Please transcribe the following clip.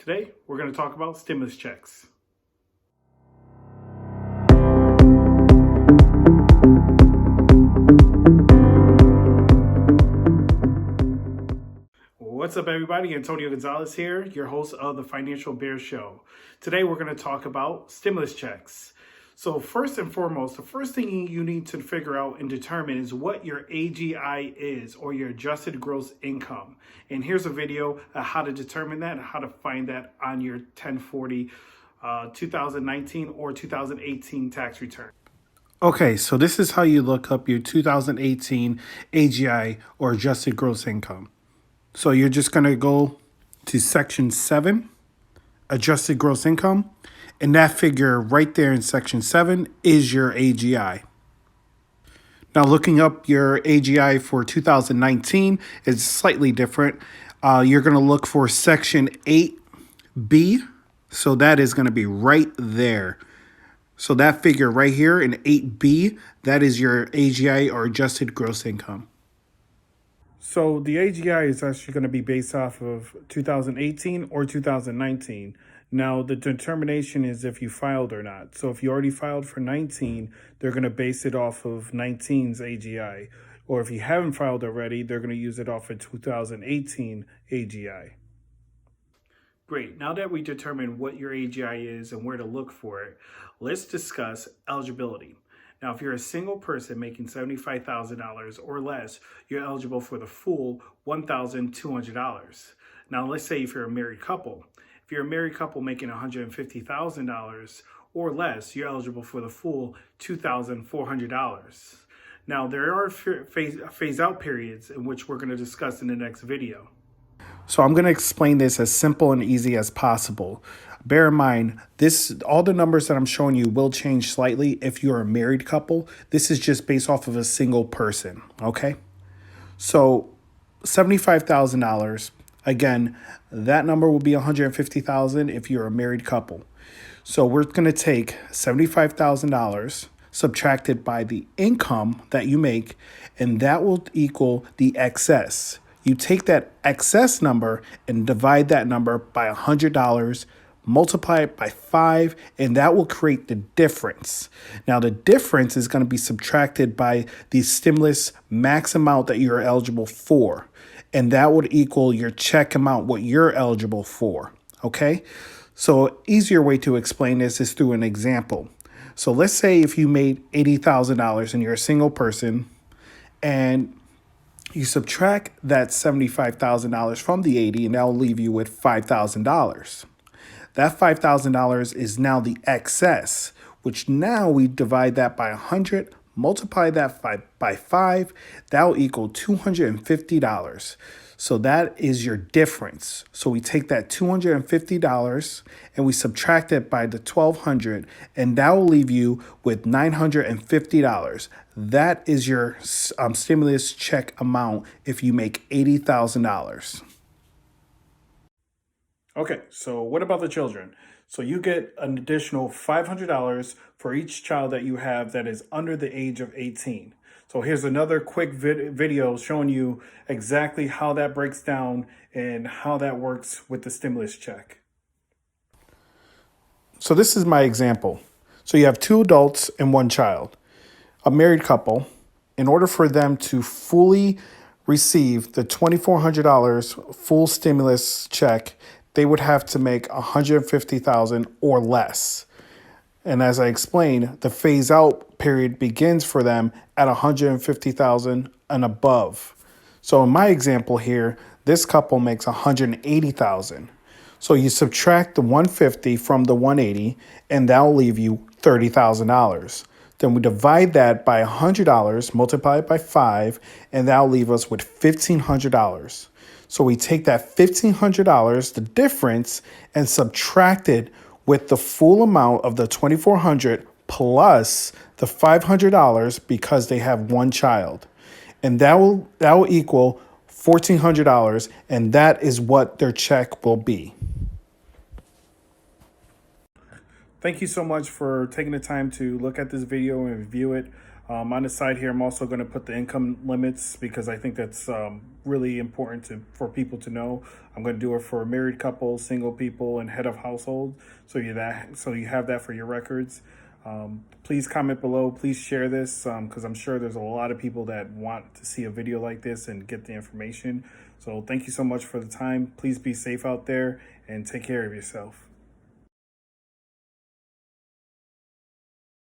Today, we're going to talk about stimulus checks. What's up, everybody? Antonio Gonzalez here, your host of the Financial Bear Show. Today, we're going to talk about stimulus checks. So first and foremost, the first thing you need to figure out and determine is what your AGI is, or your adjusted gross income. And here's a video on how to determine that and how to find that on your 1040 2019 or 2018 tax return. Okay, so this is how you look up your 2018 AGI, or adjusted gross income. So you're just going to go to section 7, adjusted gross income. And that figure right there in section 7 is your AGI. Now, looking up your AGI for 2019 is slightly different. You're going to look for section 8B. So that is going to be right there. So that figure right here in 8B, that is your AGI, or adjusted gross income. So the AGI is actually going to be based off of 2018 or 2019. Now, the determination is if you filed or not. So if you already filed for 19, they're going to base it off of 19's AGI. Or if you haven't filed already, they're going to use it off of 2018 AGI. Great. Now that we determined what your AGI is and where to look for it, let's discuss eligibility. Now, if you're a single person making $75,000 or less, you're eligible for the full $1,200. Now, let's say if you're a married couple. If you're a married couple making $150,000 or less, you're eligible for the full $2,400. Now, there are phase-out periods in which we're going to discuss in the next video. So I'm going to explain this as simple and easy as possible. Bear in mind, all the numbers that I'm showing you will change slightly if you're a married couple. This is just based off of a single person, okay? So $75,000, again, that number will be $150,000 if you're a married couple. So we're going to take $75,000 subtracted by the income that you make, and that will equal the excess. You take that excess number and divide that number by $100, multiply it by 5, and that will create the difference. Now, the difference is going to be subtracted by the stimulus max amount that you're eligible for, and that would equal your check amount, what you're eligible for, okay? So an easier way to explain this is through an example. So let's say if you made $80,000 and you're a single person, and you subtract that $75,000 from the 80, and that will leave you with $5,000. That $5,000 is now the excess, which now we divide that by 100, multiply that by 5, that will equal $250. So that is your difference. So we take that $250 and we subtract it by the $1,200, and that will leave you with $950. That is your stimulus check amount if you make $80,000. Okay, so what about the children? So you get an additional $500 for each child that you have that is under the age of 18. So here's another quick video showing you exactly how that breaks down and how that works with the stimulus check. So this is my example. So you have 2 adults and 1 child. A married couple, in order for them to fully receive the $2,400 full stimulus check, they would have to make $150,000 or less. And as I explained, the phase out period begins for them at $150,000 and above. So in my example here, this couple makes $180,000. So you subtract the $150 from the $180, and that will leave you $30,000. Then we divide that by $100, multiply it by 5, and that will leave us with $1,500. So we take that $1,500, the difference, and subtract it with the full amount of the $2,400 plus the $500 because they have 1 child. And that will equal $1,400, and that is what their check will be. Thank you so much for taking the time to look at this video and review it. On the side here, I'm also going to put the income limits because I think that's really important for people to know. I'm going to do it for married couples, single people, and head of household. So you have that for your records. Please comment below. Please share this because I'm sure there's a lot of people that want to see a video like this and get the information. So thank you so much for the time. Please be safe out there and take care of yourself.